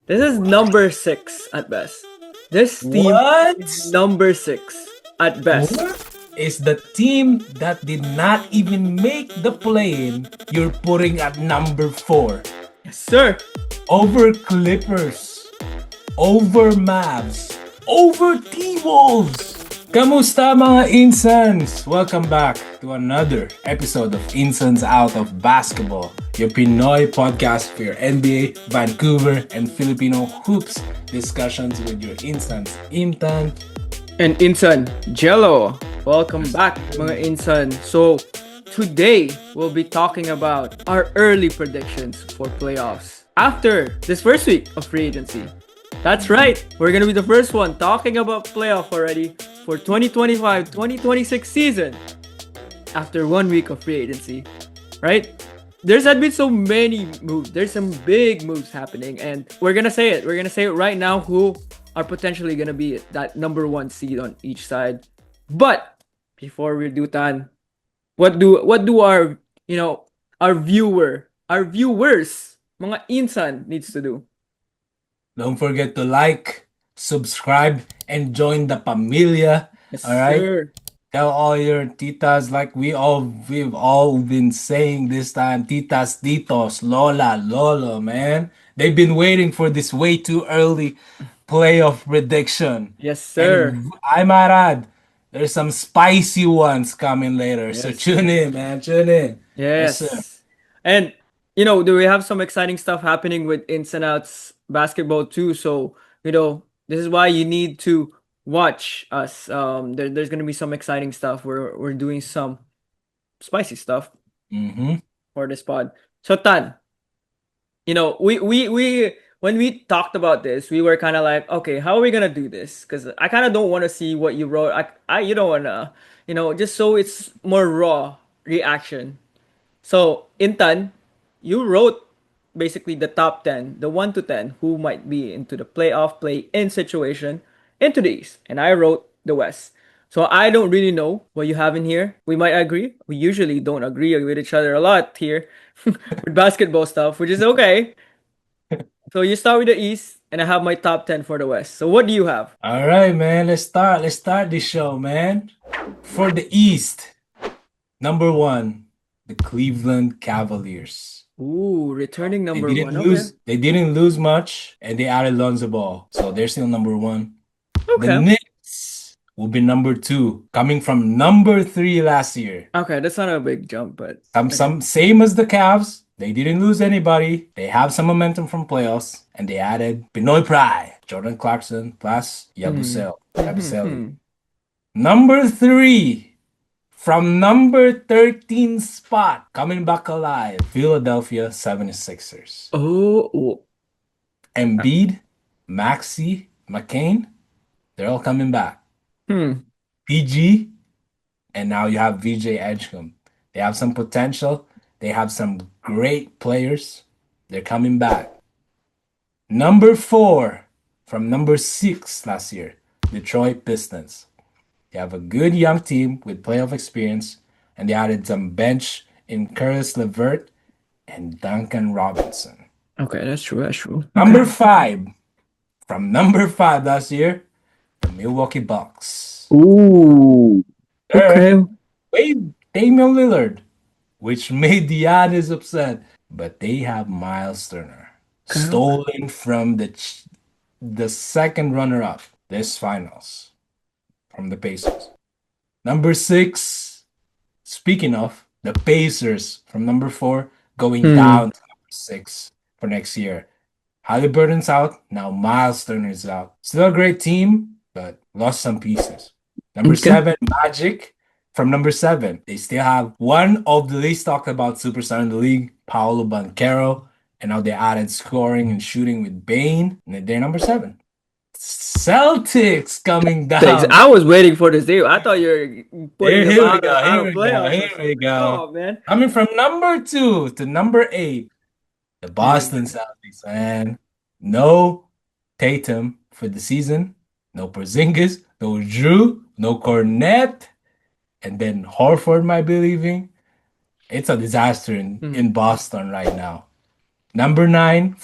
This is number 6 at best. This team What? is number 6 at best. What is the team that did not even make the play-in you're putting at number 4? Yes, sir. Over Clippers, over Mavs, over T-Wolves. Kamusta mga Insans? Welcome back to another episode of Insans Out of Basketball, your Pinoy podcast for your NBA, Vancouver, and Filipino hoops discussions with your Insans, Intan, and Insan Jello. Welcome back, mga Insan. So, today we'll be talking about our early predictions for playoffs after this first week of free agency. That's right, we're gonna be the first one talking about playoff already for 2025-2026 season after 1 week of free agency, right? There's had been so many moves. There's some big moves happening, and we're gonna say it. We're gonna say it right now who are potentially gonna be that number 1 seed on each side. But before we do that, what do our viewers, mga Insan needs to do? don't forget to like, subscribe, and join the pamilya. Yes, all right? sir. Tell all your titas like we've all been saying this time. Titas, titos, lola, lolo, man. They've been waiting for this way too early playoff prediction. Yes, sir. And I might add, there's some spicy ones coming later. So Yes. tune in, man. Tune in. Yes. sir. And do we have some exciting stuff happening with Ins and Outs basketball too? So, this is why you need to watch us. There's gonna be some exciting stuff. We're doing some spicy stuff Mm-hmm. for this pod. So Tan, we when we talked about this, we were kind of like, okay, how are we gonna do this? Because I kind of don't want to see what you wrote. You don't wanna, just so it's more raw reaction. So Intan, you wrote basically the top 10, the 1 to 10 who might be into the playoff play-in situation into the East, and I wrote the West. So I don't really know what you have in here. We might agree. We usually don't agree with each other a lot here with basketball stuff, which is okay. So you start with the East, and I have my top 10 for the West. So what do you have? All right, man. Let's start this show, man. For the East, number 1, the Cleveland Cavaliers. Ooh, returning number They didn't 1. lose. They didn't lose much, and they added Lonzo Ball, so they're still number 1. Okay. The Knicks will be number 2, coming from number 3 last year. Okay, that's not a big jump, but Some same as the Cavs. They didn't lose anybody. They have some momentum from playoffs, and they added Pinoy Pride, Jordan Clarkson plus Yabusele. Number 3, from number 13 spot, coming back alive, Philadelphia 76ers. oh. Embiid, Maxey, McCain, they're all coming back. PG, and now you have VJ Edgecombe. They have some potential. They have some great players. They're coming back. Number 4, from number 6 last year, Detroit Pistons. They have a good young team with playoff experience, and they added some bench in Curtis LeVert and Duncan Robinson. Okay, that's true. Number 5, from number 5 last year, the Milwaukee Bucks. Ooh. Okay. Waived Damian Lillard, which made Giannis upset. But they have Miles Turner, stolen from the second runner-up this finals from the Pacers. Number 6, speaking of, the Pacers from number 4 going down to number 6 for next year. Halliburton's out, now Miles Turner's out. Still a great team, but lost some pieces. Number 7, Magic. From number 7, they still have one of the least talked about superstar in the league, Paolo Banchero, and now they added scoring and shooting with Bane, and they're number 7. Celtics coming down. Thanks. I was waiting for this day. I thought you were putting Here them we go. out of Here playoffs. we go. Oh, man. Coming from number 2 to number 8, the Boston Celtics, man. No Tatum for the season. No Porzingis. No Drew. No Cornette. And then Horford might be leaving. It's a disaster in Boston right now. Number nine,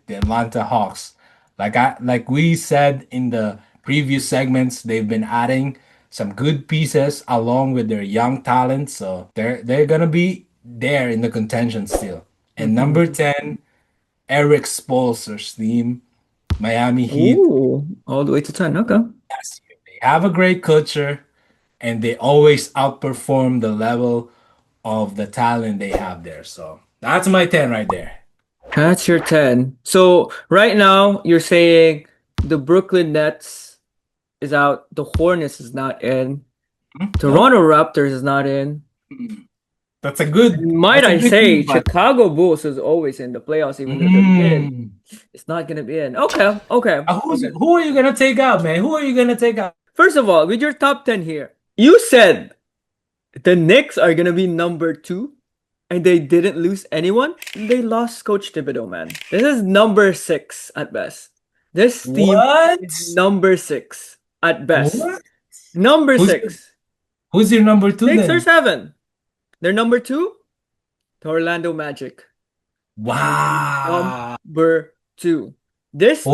the Atlanta Hawks. Like we said in the previous segments, they've been adding some good pieces along with their young talent, so they're gonna be there in the contention still. And Mhm. number 10, Eric Spoelstra's team, Miami Heat. Ooh, all the way to 10. Okay. Yes, they have a great culture and they always outperform the level of the talent they have there. So that's my 10 right there. That's your 10. So right now you're saying the Brooklyn Nets is out, the Hornets is not in, Nope. Toronto Raptors is not in. That's a good And might that's a I good say, team, but Chicago Bulls is always in the playoffs, even though they're in. mm. It's not gonna be in. Okay, okay, okay. Who are you gonna take out, man? Who are you gonna take out? First of all, with your top 10 here, you said the Knicks are gonna be number 2, and they didn't lose anyone. They lost Coach Thibodeau, man. This is number 6 at best. This team What? is number 6 at best. What? Number Who's your, 6. who's your number two 6 or then? 7. They're number 2, the Orlando Magic. Wow. Number 2. This team,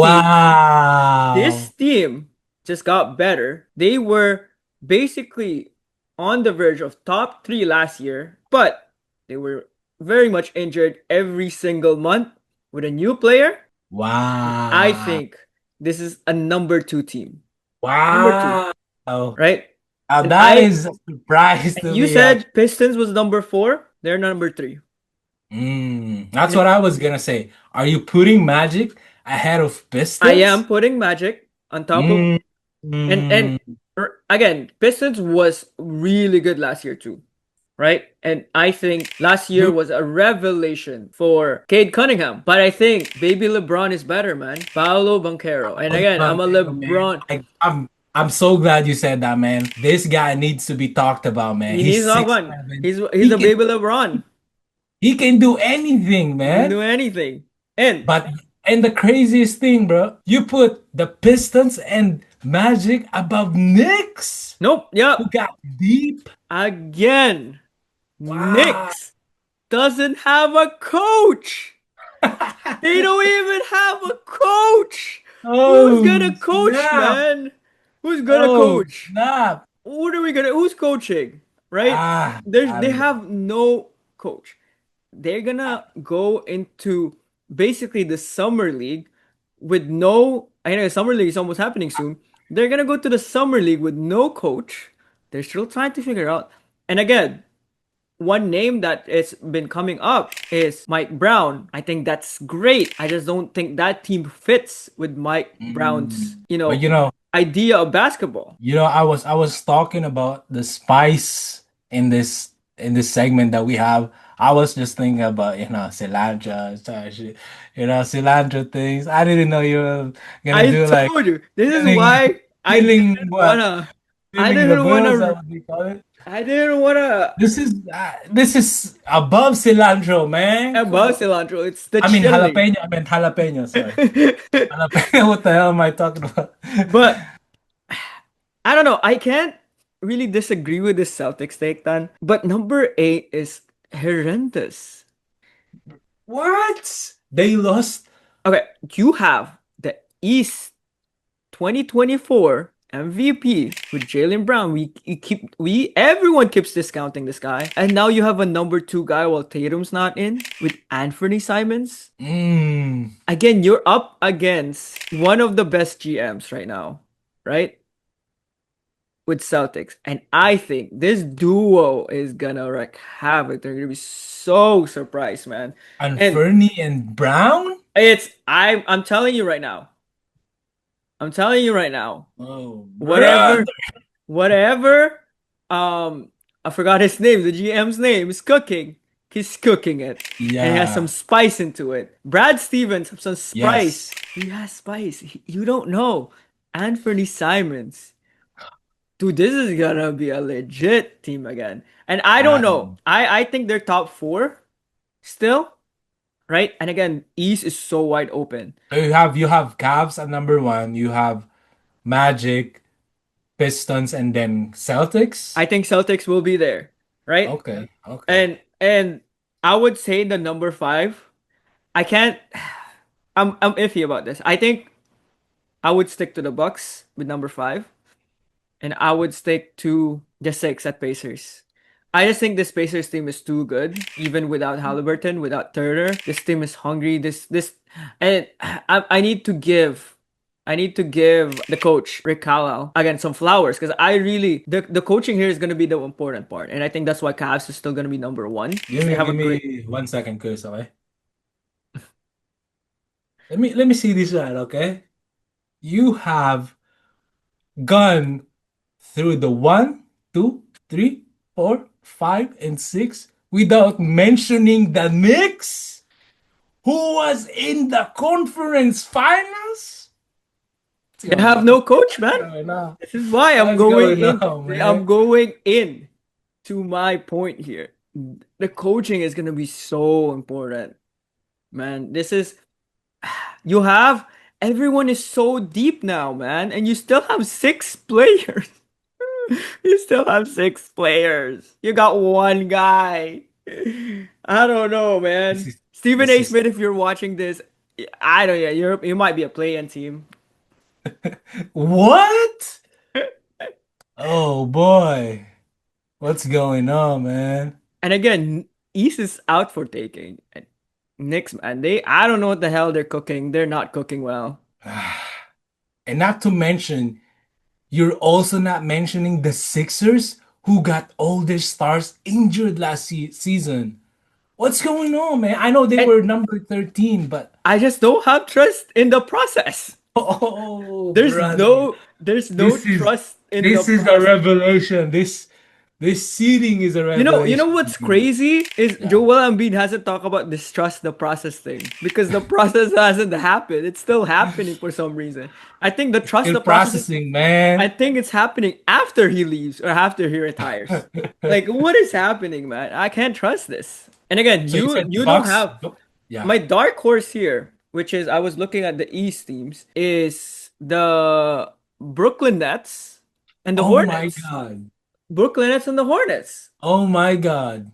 this Wow. team just got better. They were basically on the verge of top 3 last year, but they were very much injured every single month with a new player. I Wow. think this is a number 2 team. Number 2, Wow. right? And That I is a surprise and to you me, actually. said Pistons was number 4, they're number 3. That's And what I was gonna say. Are you putting Magic ahead of I am Pistons? putting Magic on top of Mm, and mm. again, Pistons was really good last year too, right? And I think last year You was a revelation for Cade Cunningham. But I think baby LeBron is better, man. Paolo Banchero. And Cody again, I'm a Banchero, man. LeBron. I'm so glad you said that, man. This guy needs to be talked about, man. He He's needs that six one. seven. He's He a can baby LeBron. he can do anything, He can man. do anything. And But and the craziest thing, bro, you put the Pistons and Magic above Knicks, nope, who yep. got deep. Again, Wow. Knicks doesn't have a coach. They don't even have a coach. Who's Oh, gonna coach, snap. man? Who's gonna Oh, coach? snap. What are we gonna? Who's coaching? Right? I They don't know. have no coach. They're gonna go into basically the summer league with no. I know summer league is almost happening soon. They're gonna go to the summer league with no coach. They're still trying to figure out. And again, one name that has been coming up is Mike Brown. I think that's great. I just don't think that team fits with Mike Brown's, Mm. But idea of basketball. I was talking about the spice in this segment that we have. I was just thinking about, cilantro, cilantro things. I didn't know you were gonna I do like told you. This is killing, why I killing didn't what? wanna. I Killing the didn't birds, wanna. that what they call it. I didn't wanna This is above cilantro, man. Come above on. cilantro. It's the I mean chilling. jalapeno. I meant jalapeno. Sorry, jalapeno. What the hell am I talking about? But I don't know. I can't really disagree with this Celtics take, Dan. But number 8 is horrendous. What? They lost. Okay, you have the East 2024 MVP with Jalen Brown. Everyone keeps discounting this guy, and now you have a number 2 guy while Tatum's not in with Anthony Simons. Mm. Again, you're up against one of the best GMs right now, right? With Celtics, and I think this duo is gonna wreak havoc. They're gonna be so surprised, man. And And Fernie and Brown? I'm telling you right now. I'm telling you right now. Oh, brother. Whatever whatever I forgot his name, the GM's name is cooking. He's cooking it. And he has some Yeah. spice into it. Brad Stevens has some spice. Yes. He has spice. You don't know. Anthony Simons. Dude, this is gonna be a legit team again. And I don't know. Um, I think they're top 4 still, right? And again, East is so wide open. you have Cavs at number one. You have Magic, Pistons, and then Celtics. I think Celtics will be there, right? Okay. Okay. And I would say the number 5. I can't. I'm iffy about this. I think I would stick to the Bucks with number five, and I would stick to the six at Pacers. I just think this Pacers team is too good, even without Halliburton, without Turner. This team is hungry. And I need to give. I need to give the coach Rick Carlisle again some flowers because I really the coaching here is gonna be the important part, and I think that's why Cavs is still gonna be number one. Give They me have a give great. me 1 second, Chris, okay? Let me see this right, okay? You have gone through the one, two, three, four, five, and six without mentioning the Knicks, who was in the conference finals. What's They going have on? no coach, What's man. going on? This is why I'm What's going going in. on, I'm man? going in to my point here. The coaching is gonna be so important, man. This is you have everyone is so deep now, man, and you still have six players. You still have six players. You got one guy. I don't know, This man. is Stephen this A. is Smith, if you're watching this, I don't. Yeah, you might be a play-in team. what? Oh boy. What's going on, man? And again, East is out for taking. And Knicks, man, I don't know what the hell they're cooking. They're not cooking well. And not to mention, you're also not mentioning the Sixers who got all their stars injured last season. What's going on, man? I know they And were number 13, but I just don't have trust in the process. oh, There's brother. no This is trust in the this is a process. revelation. This seeding is a You know revelation to what's me. crazy is Yeah. Joel Embiid hasn't talked about this trust the process thing because the process hasn't happened. It's still happening for some reason. I think the trust Still the process is processing, I man. think it's happening after he leaves or after he retires. Like, what is happening, man? I can't trust this. And again, So you said you don't Bucks? have Yeah. my dark horse here, which is I was looking at the East teams, is the Brooklyn Nets and the Oh my Hornets. God. Brooklyn Nets and the Hornets. Oh my God.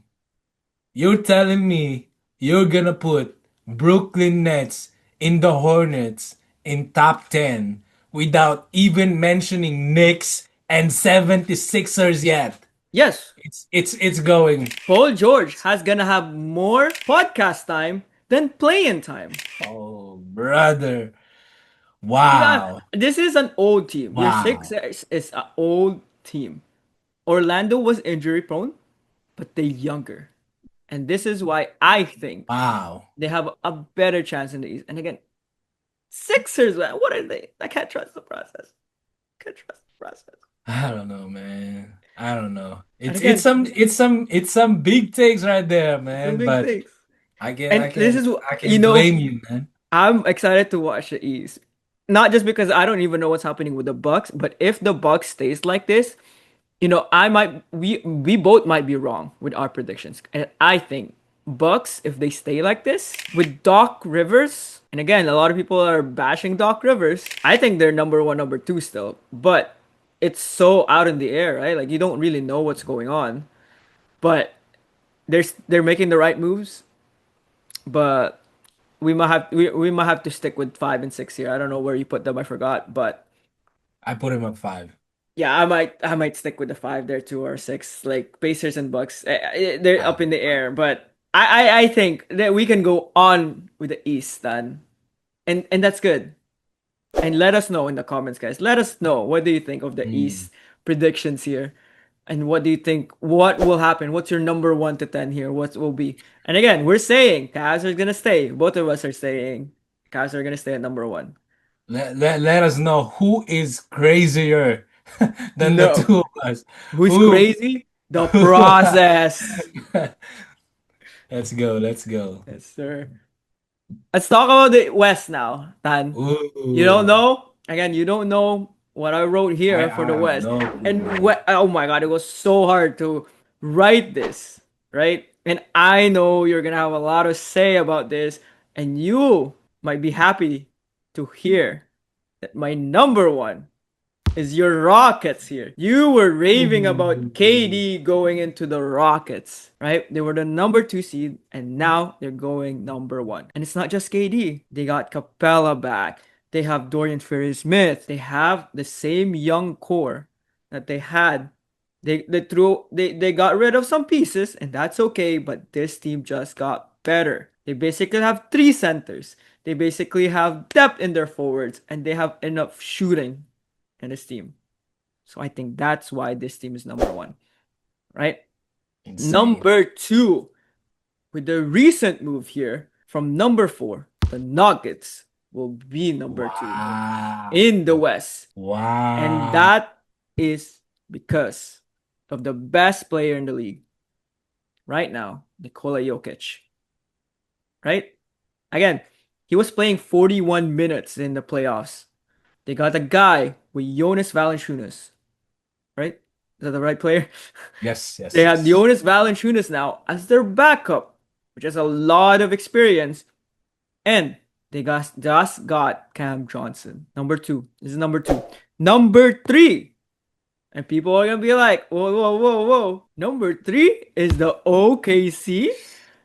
You're telling me you're gonna put Brooklyn Nets in the Hornets in top 10 without even mentioning Knicks and 76ers yet. Yes, It's going. Paul George has gonna have more podcast time than playing time. Oh, brother. Yeah, Wow. this is an old team. Your Wow. Sixers is an old team. Orlando was injury prone, but they're younger. And this is why I think Wow. they have a better chance in the East. And again, Sixers, man, what are they? I can't trust the process. Can't trust the process. I don't know, man. I don't know. And It's again, some big takes right there, some man. big But things. I can And I this can is, I you can know, blame you, man. I'm excited to watch the East. Not just because I don't even know what's happening with the Bucks, but if the Bucks stays like this, I might we both might be wrong with our predictions. And I think Bucks, if they stay like this with Doc Rivers, and again, a lot of people are bashing Doc Rivers. I think they're number one, number two still, but it's so out in the air, right? Like you don't really know what's going on, but they're making the right moves. But we might have to stick with five and six here. I don't know where you put them. I forgot, but I put him at 5. yeah, I might stick with the five there too or six. Like Pacers and Bucks, they're up in the air. But I think that we can go on with the East then, and that's good. And let us know in the comments, guys. Let us know what do you think of the Mm. East predictions here, and what do you think what will happen? What's your number 1 to 10 here? What will be? And again, we're saying Cavs are gonna stay. Both of us are saying Cavs are gonna stay at number one. Let us know who is crazier than the No, two of us. who's Who? crazy? The process. Let's go. Let's go. Yes, sir. Let's talk about the West now, Tan. You don't Ooh. know? Again, you don't know what I wrote I here for the I have West. no clue, And man. oh my god, it was so hard to write this, right? And I know you're gonna have a lot to say about this, and you might be happy to hear that my number one is your Rockets here. You were raving about Ooh. KD going into the Rockets, right? They were the number 2 seed, and now they're going number 1. And it's not just KD. They got Capella back. They have Dorian Finney-Smith. They have the same young core that they had. They got rid of some pieces, and that's okay, but this team just got better. They basically have 3 centers. They basically have depth in their forwards, and they have enough shooting in this team. So I think that's why this team is number 1, right? Insane. Number 2, with the recent move here from number 4, the Nuggets will be number 2 Wow. in the West. Wow. And that is because of the best player in the league right now, Nikola Jokic. Right? Again, he was playing 41 minutes in the playoffs. They got a guy with Jonas Valanciunas, right? Is that the right player? Yes, yes, They have yes. Jonas Valanciunas now as their backup, which has a lot of experience. And they just got Cam Johnson. Number 2. This is number 2. Number 3. And people are gonna be like, whoa, whoa, whoa, whoa. Number 3 is the OKC,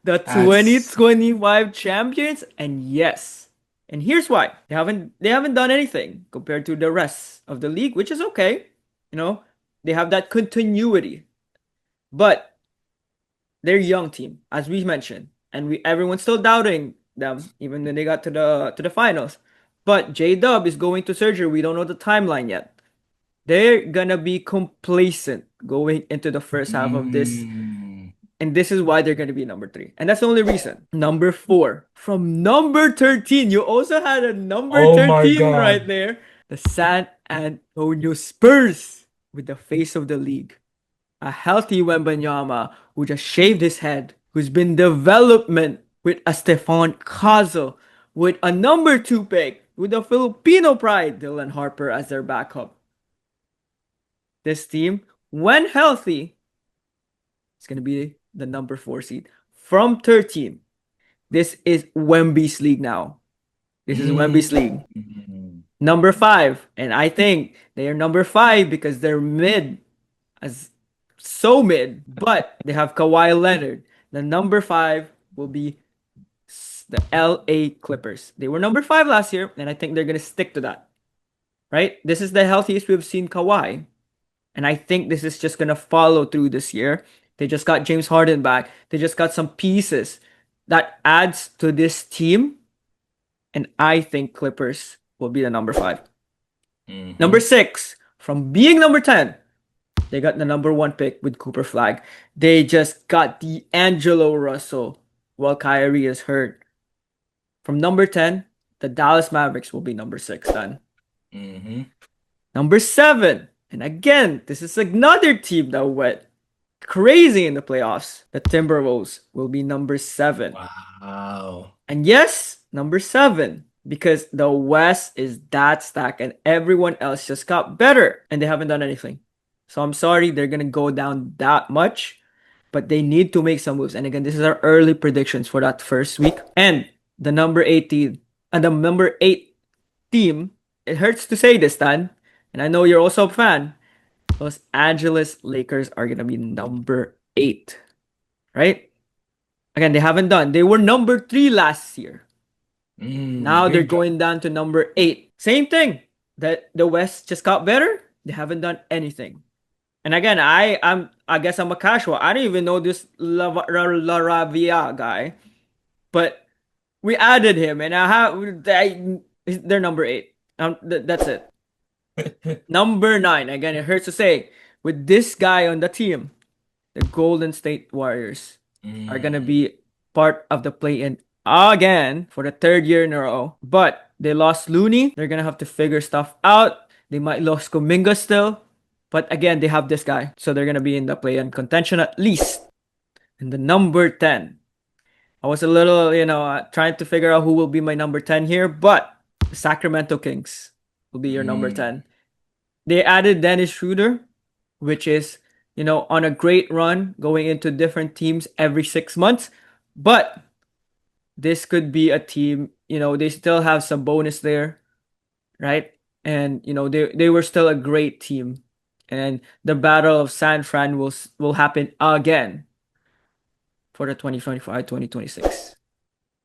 the That's 2025 champions. And yes. And here's why. They haven't done anything compared to the rest of the league, which is okay. You know, they have that continuity. But they're a young team, as we mentioned, and everyone's still doubting them, even when they got to the finals. But J Dub is going to surgery. We don't know the timeline yet. They're gonna be complacent going into the first half of this, mm, and this is why they're gonna be number 3. And that's the only reason. Number 4, from number 13, you also had a number oh my 13 right God. there. The San Antonio Spurs, with the face of the league, a healthy Wembanyama who just shaved his head, who's been development with a Stefan Kazo, with a number 2 pick, with a Filipino pride, Dylan Harper as their backup. This team, when healthy, is going to be the number 4 seed. From 13, this is Wemby's league now. This is Wemby's league. Mm. Number 5, and I think they are number 5 because they're mid, as so mid, but they have Kawhi Leonard. The number 5 will be the LA Clippers. They were number 5 last year, and I think they're gonna stick to that. Right? This is the healthiest we've seen Kawhi, and I think this is just gonna follow through this year. They just got James Harden back. They just got some pieces that adds to this team, and I think Clippers will be the number 5. Number 6, from being number 10, they got the number 1 pick with Cooper Flag. They just got D'Angelo Russell while Kyrie is hurt. From number 10, the Dallas Mavericks will be number 6 then. Number 7, and again, this is another team that went crazy in the playoffs. The Timberwolves will be number 7. Wow. And yes, number 7, because the West is that stacked and everyone else just got better and they haven't done anything. So I'm sorry they're going to go down that much, but they need to make some moves. And again, this is our early predictions for that first week. And the number 18 and the number 8 team, it hurts to say this, Dan, and I know you're also a fan. Los Angeles Lakers are going to be number 8, right? Again, they haven't done. They were number 3 last year. Now they're Big jump. going down to number 8. Same thing. That the West just got better. They haven't done anything. And again, I guess I'm a casual. I don't even know this Laravia guy, but we added him, and they're number 8. That's it. Number 9. Again, it hurts to say, with this guy on the team, the Golden State Warriors are gonna be part of the play-in again for the 3rd year in a row. But they lost Looney. They're gonna have to figure stuff out. They might lose Kuminga still. But again, they have this guy. So they're gonna be in the play-in contention at least. And the number 10. I was a little, trying to figure out who will be my number 10 here, but the Sacramento Kings will be your number 10. They added Dennis Schroeder, which is, on a great run going into different teams every 6 months. But this could be a team, they still have some bonus there, right? and they were still a great team. And the battle of San Fran will happen again for the 2025-2026.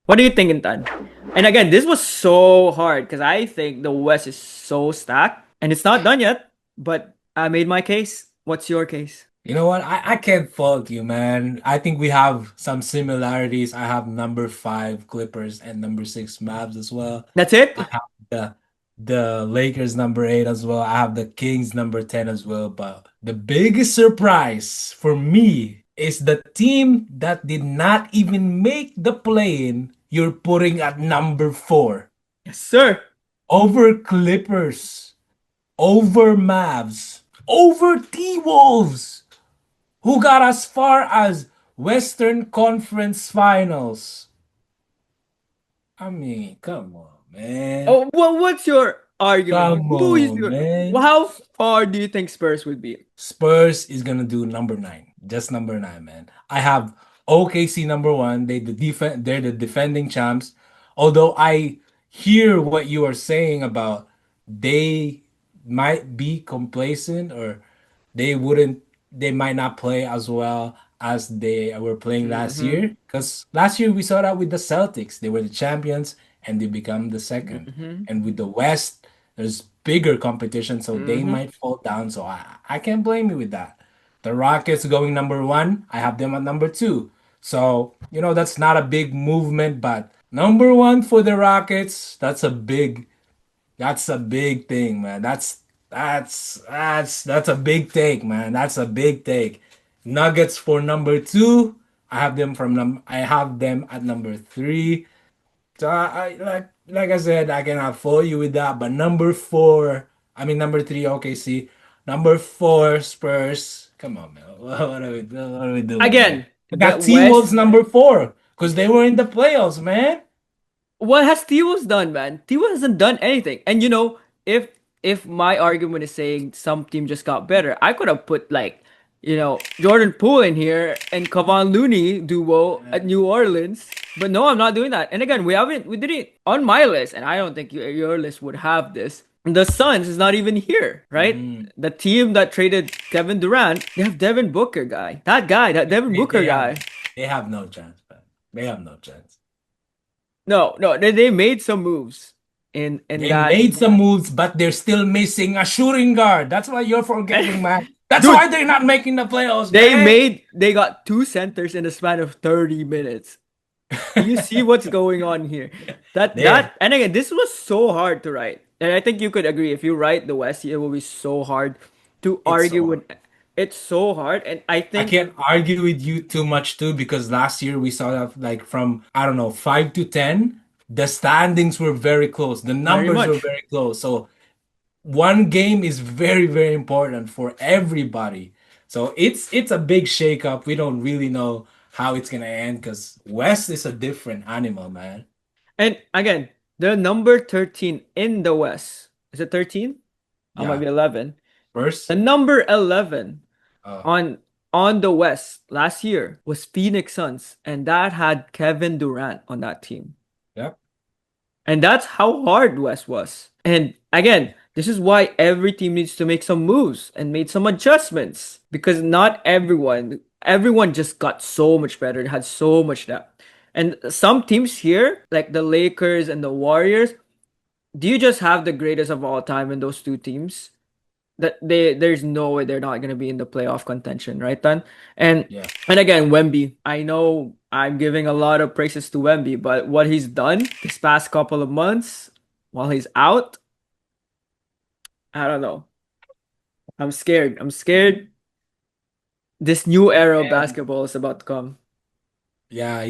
What do you think, Intan? And again, this was so hard because I think the West is so stacked and it's not done yet, but I made my case. What's your case? You know what? I can't fault you, man. I think we have some similarities. I have number five Clippers and number six Mavs as well. That's it? I have the Lakers number eight as well. I have the Kings number 10 as well. But the biggest surprise for me is the team that did not even make the play-in, you're putting at number four. Yes, sir. Over Clippers, over Mavs, over T-Wolves, who got as far as Western Conference Finals. I mean, come on, man. Oh, well, what's your argument here? Come Who is on, your? man. How far do you think Spurs would be? Spurs is gonna do number nine, just number nine, man. I have OKC number one. They're the defending champs. Although I hear what you are saying about they might be complacent or they might not play as well as they were playing last Mm-hmm. year. Because last year we saw that with the Celtics. They were the champions and they become the second. Mm-hmm. And with the West, there's bigger competition, so they Mm-hmm. might fall down. So I can't blame you with that. The Rockets going number one, I have them at number two. So, that's not a big movement, but number one for the Rockets, that's a big thing, man. That's a big take, man. That's a big take. Nuggets for number two. I have them at number three. So like I said, I cannot follow you with that. But number four, I mean number three, OKC. Number four, Spurs. Come on, man. What are we doing, man? Again, I the got T-Wolves West. number four because they were in the playoffs, man. What has T-Wolves done, man? T-Wolves hasn't done anything. And if my argument is saying some team just got better, I could have put like, Jordan Poole in here and Kevon Looney duo at New Orleans. But no, I'm not doing that. And again, we didn't on my list, and I don't think your list would have this. The Suns is not even here, right? Mhm. The team that traded Kevin Durant, they have Devin Booker guy. That Devin They, Booker they have guy. they have no chance, man. They have no chance. No, no, they made some moves in They that. made some moves, but they're still missing a shooting guard. That's why you're forgetting, man. That's Dude, why they're not making the playoffs, man. they got two centers in the span of 30 minutes. Do you see what's going on here? There, And again, this was so hard to write. And I think you could agree if you write the West, it will be so hard to it's argue so hard. with. It's so hard, and I I think can't argue with you too much too because last year we saw that like from I don't know 5 to 10, the standings were very close. The very numbers were much. very close. So one game is very very important for everybody. So it's a big shakeup. We don't really know how it's gonna end because West is a different animal, man. And again, the number 13 in the West is it 13? Or might Yeah, be 11. The first. number 11 Uh, on on the West last year was Phoenix Suns, and that had Kevin Durant on that team. yep. And that's how hard West was. And again, this is why every team needs to make some moves and made some adjustments because not everyone just got so much better, had so much depth. And some teams here, like the Lakers and the Warriors, do you just have the greatest of all time in those two teams? That there's no way they're not gonna be in the playoff contention, right, then? And Yeah. and again, Wemby. I know I'm giving a lot of praises to Wemby, but what he's done this past couple of months while he's out, I don't know. I'm scared. I'm scared. This new era of And basketball is about to come. yeah,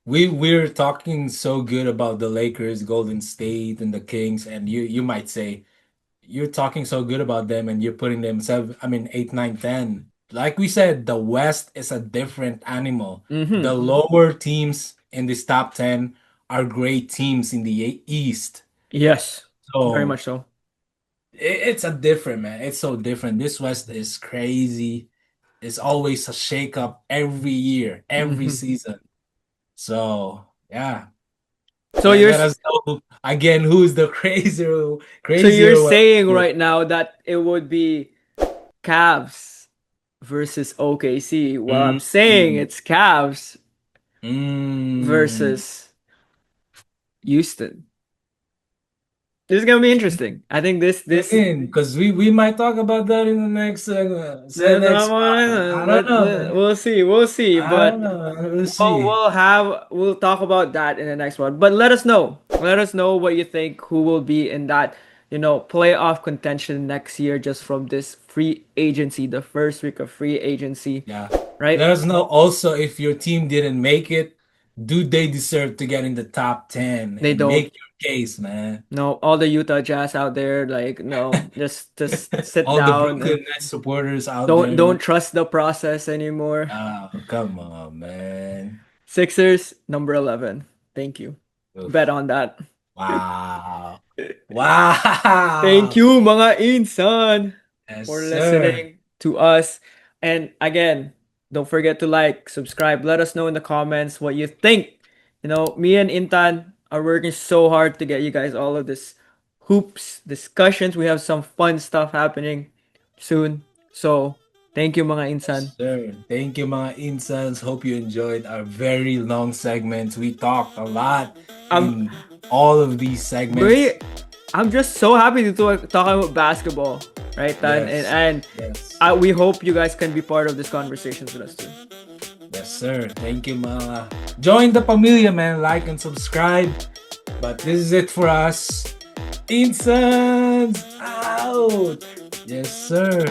we're talking so good about the Lakers, Golden State, and the Kings, and you might say you're talking so good about them and you're putting them seven, I mean 8, 9, 10. Like we said, the West is a different animal. The Mm-hmm. lower teams in this top 10 are great teams in the East. Yes, very So much so. it's a different, man. It's so different. This West is crazy. It's always a shakeup every year, every Mm-hmm. season. So yeah, So And you're let us know again who's the crazier so you're crazier one. saying right now that it would be Cavs versus OKC. Well, I'm saying Mm, it's Cavs mm. versus Houston. This is gonna be interesting. I think this Again, because we might talk about that in the next next spot. I don't know, man. we'll see. We'll see. I don't But know. Let's Well, see. we'll talk about that in the next one. But let us know. Let us know what you think who will be in that, playoff contention next year just from this free agency, the first week of free agency, Yeah. right? Let us know also if your team didn't make it, do they deserve to get in the top 10 They and don't. make your case, man? No, all the Utah Jazz out there, like, no, just sit All the down and Brooklyn Nets supporters out don't there. don't trust the process anymore. Oh, come on, man. Sixers, number 11. Thank you. Bet Oof. on that. Wow. Thank Wow. you, mga insan, Yes, for sir. listening to us. And again, don't forget to like, subscribe. Let us know in the comments what you think. Me and Intan are working so hard to get you guys all of this hoops discussions. We have some fun stuff happening soon. So, thank you, mga insan. Yes, sir. Thank you, mga insans. Hope you enjoyed our very long segments. We talked a lot I'm in all of these segments. we I'm just so happy to talk about basketball, right, Tan? And Yes. and Yes. we hope you guys can be part of this conversations with us too. Yes, sir. Thank you, mga. Join the pamilya, man. Like and subscribe. But this is it for us. Insans out. Yes, sir.